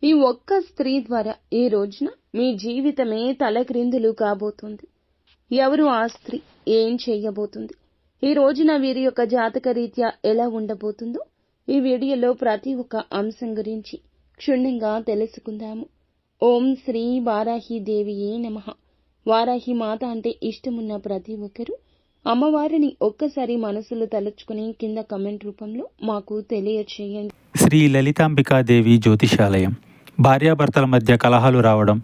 ఈ ఒక్క స్త్రీ ద్వారా ఈ రోజున మీ జీవితమే తలక్రిందులు కాబోతుంది. ఎవరు ఆ స్త్రీ, ఏం చెయ్యబోతుంది, ఈ రోజున వీరి యొక్క జాతక రీత్యా ఎలా ఉండబోతుందో ఈ వీడియోలో ప్రతి ఒక్క అంశం గురించి క్షుణ్ణంగా తెలుసుకుందాము. ఓం శ్రీ వారాహిదేవియే నమః. వారాహి మాత అంటే ఇష్టమున్న ప్రతి ఒక్కరూ అమ్మవారిని ఒక్కసారి మనసులో తలుచుకుని కింద కమెంట్ రూపంలో మాకు తెలియచేయండి. శ్రీ లలితాంబికాదేవి జ్యోతిషాలయం. భార్యాభర్తల మధ్య కలహాలు రావడం,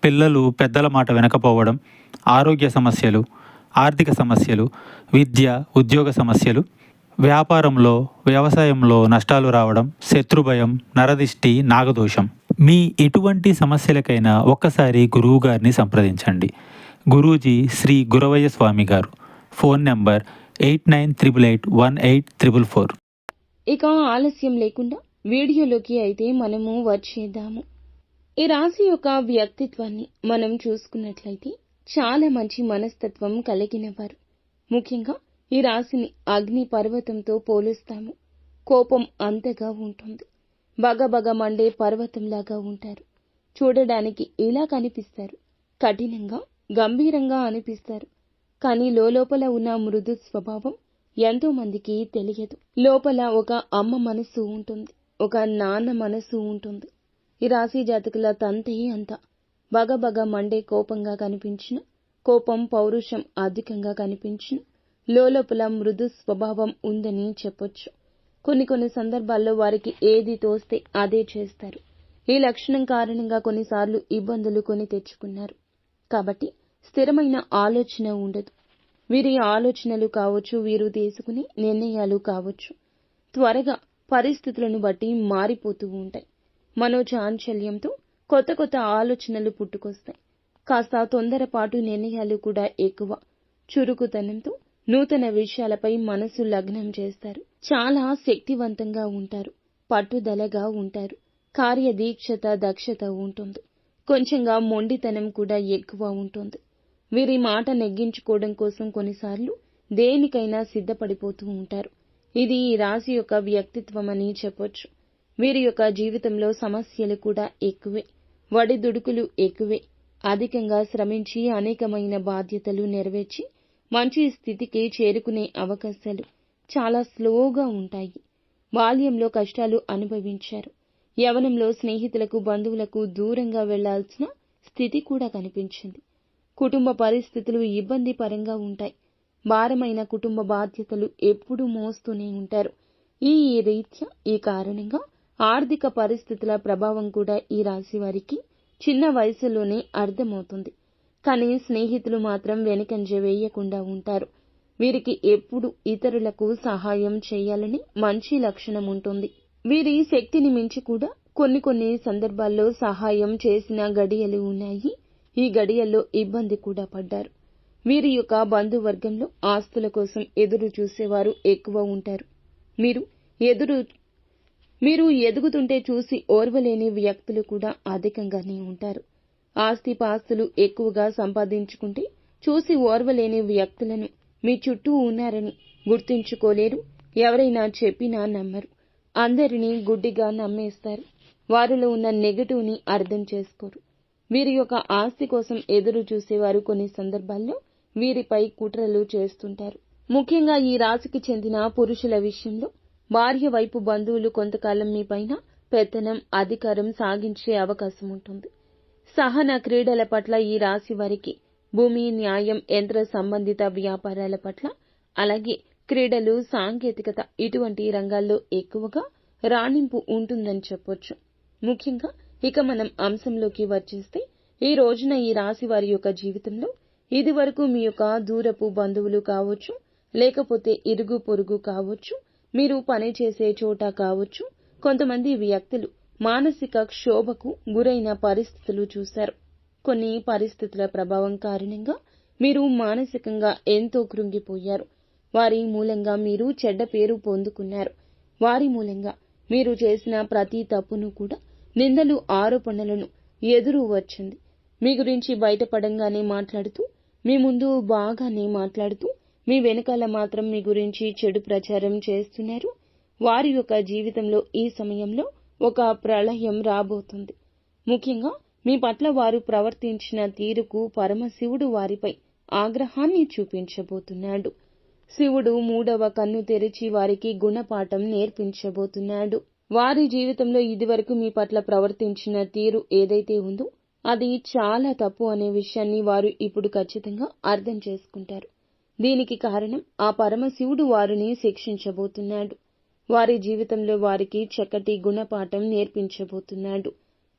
పిల్లలు పెద్దల మాట వినకపోవడం, ఆరోగ్య సమస్యలు, ఆర్థిక సమస్యలు, విద్య ఉద్యోగ సమస్యలు, వ్యాపారంలో వ్యవసాయంలో నష్టాలు రావడం, శత్రుభయం, నరదిష్టి, నాగదోషం, మీ ఎటువంటి సమస్యలకైనా ఒక్కసారి గురువు గారిని సంప్రదించండి. గురూజీ శ్రీ గురవయ్య స్వామి గారు. Phone number 89881844. ఇక ఆలస్యం లేకుండా వీడియోలోకి అయితే మనము వచ్చేద్దాము. ఈ రాశి యొక్క వ్యక్తిత్వాన్ని మనం చూసుకున్నట్లయితే చాలా మంచి మనస్తత్వం కలిగిన వారు. ముఖ్యంగా ఈ రాశిని అగ్ని పర్వతంతో పోలుస్తాము. కోపం అంతగా ఉంటుంది. బగబగ మండే పర్వతంలాగా ఉంటారు. చూడడానికి ఇలా కనిపిస్తారు. కఠినంగా, గంభీరంగా అనిపిస్తారు. కానీ లోపల ఉన్న మృదు స్వభావం ఎంతో మందికి తెలియదు. లోపల ఒక అమ్మ మనసు ఉంటుంది, ఒక నాన్న మనసు ఉంటుంది. ఈ రాశి జాతకుల తంతే అంత. బగబగ మండే కోపంగా కనిపించిన, కోపం పౌరుషం అధికంగా కనిపించిన, లోపల మృదు స్వభావం ఉందని చెప్పొచ్చు. కొన్ని సందర్భాల్లో వారికి ఏది తోస్తే అదే చేస్తారు. ఈ లక్షణం కారణంగా కొన్నిసార్లు ఇబ్బందులు కొని తెచ్చుకున్నారు. కాబట్టి స్థిరమైన ఆలోచన ఉండదు. వీరి ఆలోచనలు కావచ్చు, వీరు తీసుకునే నిర్ణయాలు కావచ్చు, త్వరగా పరిస్థితులను బట్టి మారిపోతూ ఉంటాయి. మనోచాంచల్యంతో కొత్త ఆలోచనలు పుట్టుకొస్తాయి. కాస్త తొందరపాటు నిర్ణయాలు కూడా ఎక్కువ. చురుకుతనంతో నూతన విషయాలపై మనసు లగ్నం చేస్తారు. చాలా శక్తివంతంగా ఉంటారు. పట్టుదలగా ఉంటారు. కార్యదీక్షత, దక్షత ఉంటుంది. కొంచెంగా మొండితనం కూడా ఎక్కువ ఉంటుంది. వీరి మాట నెగ్గించుకోవడం కోసం కొన్నిసార్లు దేనికైనా సిద్ధపడిపోతూ ఉంటారు. ఇది ఈ రాశి యొక్క వ్యక్తిత్వం అని చెప్పొచ్చు. వీరి యొక్క జీవితంలో సమస్యలు కూడా ఎక్కువే. వడిదుడుకులు ఎక్కువే. అధికంగా శ్రమించి అనేకమైన బాధ్యతలు నెరవేర్చి మంచి స్థితికి చేరుకునే అవకాశాలు చాలా స్లోగా ఉంటాయి. బాల్యంలో కష్టాలు అనుభవించారు. యవ్వనంలో స్నేహితులకు, బంధువులకు దూరంగా వెళ్లాల్సిన స్థితి కూడా కనిపించింది. కుటుంబ పరిస్థితులు ఇబ్బంది పరంగా ఉంటాయి. భారమైన కుటుంబ బాధ్యతలు ఎప్పుడూ మోస్తూనే ఉంటారు. ఈ రీత్యా ఈ కారణంగా ఆర్థిక పరిస్థితుల ప్రభావం కూడా ఈ రాశి వారికి చిన్న వయసులోనే అర్థమవుతుంది. కానీ స్నేహితులు మాత్రం వెనుకంజ వేయకుండా ఉంటారు. వీరికి ఎప్పుడు ఇతరులకు సహాయం చేయాలని మంచి లక్షణం ఉంటుంది. వీరి శక్తిని మించి కూడా కొన్ని సందర్భాల్లో సహాయం చేసిన గడియలు ఉన్నాయి. ఈ గడియల్లో ఇబ్బంది కూడా పడ్డారు. వీరి యొక్క బంధువర్గంలో ఆస్తుల కోసం ఎదురు చూసేవారు ఎక్కువ ఉంటారు. మీరు ఎదుగుతుంటే చూసి ఓర్వలేని వ్యక్తులు కూడా అధికంగానే ఉంటారు. ఆస్తిపాస్తులు ఎక్కువగా సంపాదించుకుంటే చూసి ఓర్వలేని వ్యక్తులను మీ చుట్టూ ఉన్నారని గుర్తించుకోలేరు. ఎవరైనా చెప్పినా నమ్మరు. అందరినీ గుడ్డిగా నమ్మేస్తారు. వారిలో ఉన్న నెగటివ్ని అర్థం చేసుకోరు. వీరి యొక్క ఆస్తి కోసం ఎదురు చూసేవారు కొన్ని సందర్భాల్లో వీరిపై కుట్రలు చేస్తుంటారు. ముఖ్యంగా ఈ రాశికి చెందిన పురుషుల విషయంలో భార్య వైపు బంధువులు కొంతకాలం మీ పైన పెత్తనం, అధికారం సాగించే అవకాశం ఉంటుంది. సహన క్రీడల పట్ల ఈ రాశి వారికి, భూమి, న్యాయం, యంత్ర సంబంధిత వ్యాపారాల పట్ల, అలాగే క్రీడలు, సాంకేతికత ఇటువంటి రంగాల్లో ఎక్కువగా రాణింపు ఉంటుందని చెప్పొచ్చు. ముఖ్యంగా ఇక మనం అంశంలోకి వచ్చేస్తే ఈ రోజున ఈ రాశి వారి యొక్క జీవితంలో ఇదివరకు మీ యొక్క దూరపు బంధువులు కావచ్చు, లేకపోతే ఇరుగు పొరుగు కావచ్చు, మీరు పనిచేసే చోట కావచ్చు, కొంతమంది వ్యక్తులు మానసిక క్షోభకు గురైన పరిస్థితులు చూశారు. కొన్ని పరిస్థితుల ప్రభావం కారణంగా మీరు మానసికంగా ఎంతో కృంగిపోయారు. వారి మూలంగా మీరు చెడ్డ పేరు పొందుకున్నారు. వారి మూలంగా మీరు చేసిన ప్రతి తప్పును కూడా, నిందలు, ఆరోపణలను ఎదురు వచ్చింది. మీ గురించి బయటపడంగానే మాట్లాడుతూ, మీ ముందు బాగానే మాట్లాడుతూ, మీ వెనకాల మాత్రం మీ గురించి చెడు ప్రచారం చేస్తున్నారు. వారి యొక్క జీవితంలో ఈ సమయంలో ఒక ప్రళయం రాబోతుంది. ముఖ్యంగా మీ పట్ల వారు ప్రవర్తించిన తీరుకు పరమశివుడు వారిపై ఆగ్రహాన్ని చూపించబోతున్నాడు. శివుడు 3వ కన్ను తెరిచి వారికి గుణపాఠం నేర్పించబోతున్నాడు. వారి జీవితంలో ఇదివరకు మీ పట్ల ప్రవర్తించిన తీరు ఏదైతే ఉందో అది చాలా తప్పు అనే విషయాన్ని వారు ఇప్పుడు ఖచ్చితంగా అర్థం చేసుకుంటారు. దీనికి కారణం ఆ పరమశివుడు వారిని శిక్షించబోతున్నాడు. వారి జీవితంలో వారికి చక్కటి గుణపాఠం నేర్పించబోతున్నాడు.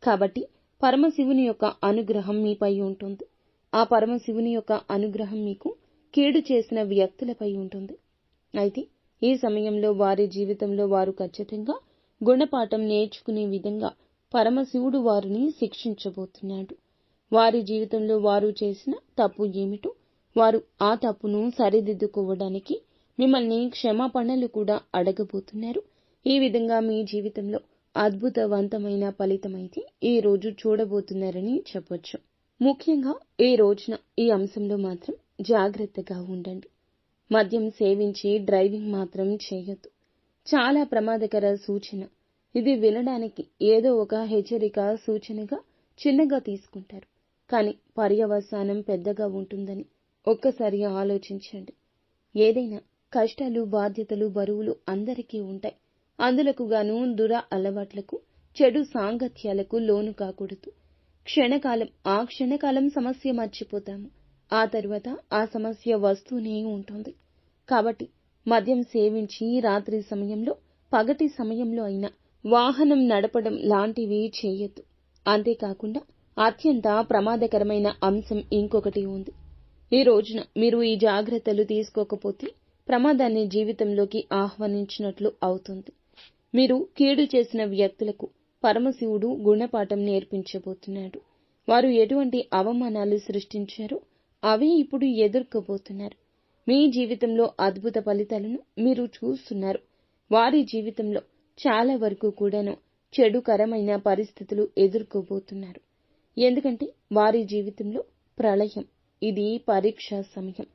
కాబట్టి పరమశివుని యొక్క అనుగ్రహం మీపై ఉంటుంది. ఆ పరమశివుని యొక్క అనుగ్రహం మీకు కీడు చేసిన వ్యక్తులపై ఉంటుంది. అయితే ఈ సమయంలో వారి జీవితంలో వారు ఖచ్చితంగా గుణపాఠం నేర్చుకునే విధంగా పరమశివుడు వారిని శిక్షించబోతున్నాడు. వారి జీవితంలో వారు చేసిన తప్పు ఏమిటో వారు ఆ తప్పును సరిదిద్దుకోవడానికి మిమ్మల్ని క్షమాపణలు కూడా అడగబోతున్నారు. ఈ విధంగా మీ జీవితంలో అద్భుతవంతమైన ఫలితమైతే ఈ రోజు చూడబోతున్నారని చెప్పొచ్చు. ముఖ్యంగా ఈ రోజున ఈ అంశంలో మాత్రం జాగ్రత్తగా ఉండండి. మద్యం సేవించి డ్రైవింగ్ మాత్రం చేయొద్దు. చాలా ప్రమాదకర సూచన. ఇది వినడానికి ఏదో ఒక హెచ్చరిక సూచనగా చిన్నగా తీసుకుంటారు. కానీ పర్యవసానం పెద్దగా ఉంటుందని ఒక్కసారి ఆలోచించండి. ఏదైనా కష్టాలు, బాధ్యతలు, బరువులు అందరికీ ఉంటాయి. అందులకు గాను అలవాట్లకు, చెడు సాంగత్యాలకు లోను కాకూడదు. ఆ క్షణకాలం సమస్య మర్చిపోతాము. ఆ తరువాత ఆ సమస్య వస్తూనే ఉంటుంది. కాబట్టి మద్యం సేవించి రాత్రి సమయంలో, పగటి సమయంలో అయినా వాహనం నడపడం లాంటివి చేయొద్దు. అంతేకాకుండా అత్యంత ప్రమాదకరమైన అంశం ఇంకొకటి ఉంది. ఈ రోజున మీరు ఈ జాగ్రత్తలు తీసుకోకపోతే ప్రమాదాన్ని జీవితంలోకి ఆహ్వానించినట్లు అవుతుంది. మీరు కీడు చేసిన వ్యక్తులకు పరమశివుడు గుణపాఠం నేర్పించబోతున్నాడు. వారు ఎటువంటి అవమానాలు సృష్టించారో అవే ఇప్పుడు ఎదుర్కోబోతున్నారు. మీ జీవితంలో అద్భుత ఫలితాలను మీరు చూస్తున్నారు. వారి జీవితంలో చాలా వరకు కూడాను చెడుకరమైన పరిస్థితులు ఎదుర్కోబోతున్నారు. ఎందుకంటే వారి జీవితంలో ప్రళయం. ఇది పరీక్షా సమయం.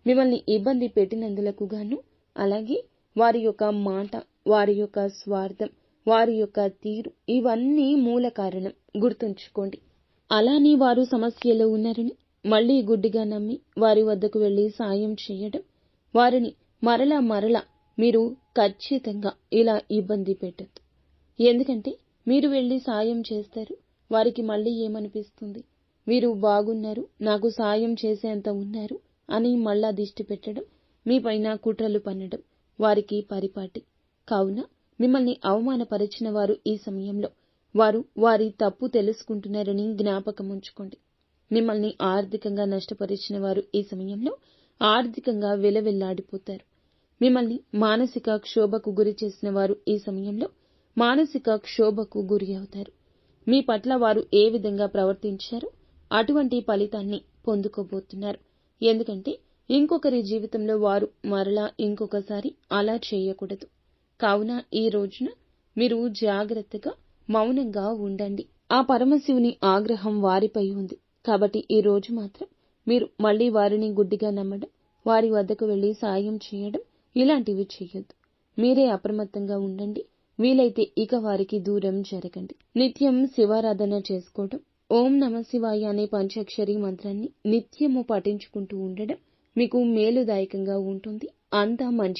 మిమ్మల్ని ఇబ్బంది పెట్టినందులకు గాను, అలాగే వారి యొక్క మాట, వారి యొక్క స్వార్థం, వారి యొక్క తీరు ఇవన్నీ మూల కారణం. గుర్తుంచుకోండి. అలానే వారు సమస్యలో ఉన్నారని మళ్లీ గుడ్డిగా నమ్మి వారి వద్దకు వెళ్లి సాయం చేయడం, వారిని మరలా మీరు ఖచ్చితంగా ఇలా ఇబ్బంది పెట్టొద్దు. ఎందుకంటే మీరు వెళ్లి సాయం చేస్తారు. వారికి మళ్లీ ఏమనిపిస్తుంది? వీరు బాగున్నారు, నాకు సాయం చేసేంత ఉన్నారు అని మళ్ళా దిష్టి పెట్టడం, మీపైన కుట్రలు పన్నడం వారికి పరిపాటి. కావున మిమ్మల్ని అవమానపరిచిన వారు ఈ సమయంలో వారి తప్పు తెలుసుకుంటున్నారని జ్ఞాపకం ఉంచుకోండి. మిమ్మల్ని ఆర్థికంగా నష్టపరిచిన వారు ఈ సమయంలో ఆర్థికంగా విలవిల్లాడిపోతారు. మిమ్మల్ని మానసిక క్షోభకు గురి చేసిన వారు ఈ సమయంలో మానసిక క్షోభకు గురి అవుతారు. మీ పట్ల వారు ఏ విధంగా ప్రవర్తించారో అటువంటి ఫలితాన్ని పొందుకోబోతున్నారు. ఎందుకంటే ఇంకొకరి జీవితంలో వారు మరలా ఇంకొకసారి అలా చేయకూడదు. కావున ఈ రోజున మీరు జాగ్రత్తగా మౌనంగా ఉండండి. ఆ పరమశివుని ఆగ్రహం వారిపై ఉంది. కాబట్టి ఈ రోజు మాత్రం మీరు మళ్లీ వారిని గుడ్డిగా నమ్మడం, వారి వద్దకు వెళ్లి సాయం చేయడం ఇలాంటివి చేయొద్దు. మీరే అప్రమత్తంగా ఉండండి. వీలైతే ఇక వారికి దూరం జరగండి. నిత్యం శివారాధన చేసుకోవడం, ఓం నమః శివాయ అనే పంచాక్షరి మంత్రాన్ని నిత్యము పఠించుకుంటూ ఉండడం మీకు మేలుదాయకంగా ఉంటుంది. అంతా మంచి